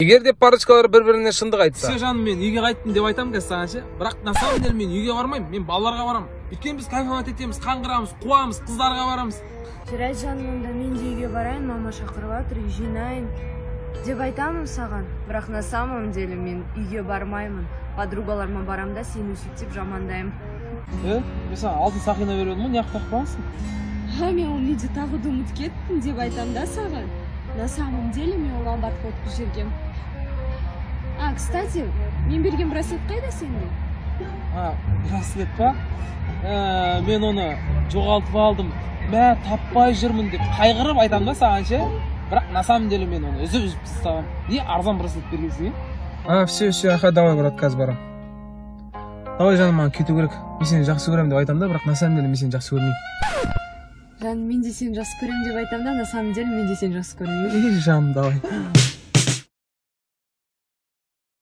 Эгер деп парочкалар бири-бирине шындык айтса. Все жаным, мен үйгө кайттым деп айтам қазір саған. Бірақ на самом деле мен үйгө бармаймын, мен балаларға барам. Өйткені біз кайфовать етеміз, қаңғырамыз, қуамыз, қыздарға барамыз. Жарайды жаным, онда мен де үйге барайын, мама шақырып жатыр, үй жинайын деп айтамын саған. Бірақ на самом деле мен үйге бармаймын. Подругаларыма барам да сені сөйтіп жамандаймын. Мен саған алтын сақина беріп едім, неғып тақпағансың? Мен ол үйде тағуды ұмытып кеттім деп айтам да саған. На самом деле мен ол амбатқа өтіп жүргем. Кстати, мен берген браслет қайда сенде? Браслет па? Мен оны жоғалтып алдым. Мә, таппай жүрмін деп қайғырып айтам да саған ше. Бірақ на самом деле мен оны үзіп тастағам. Не арзан браслет бергенсің? Все, аха, давай брат, қазір барам. Давай жаным, маған кету керек. Мен сені жақсы көрем деп айтам да, бірақ на самом деле мен сені жақсы көрмеймін. Жаным, мен де сені жақсы көрем деп айтам да, на самом деле мен де сені жақсы көрмеймін. Жаным, давай.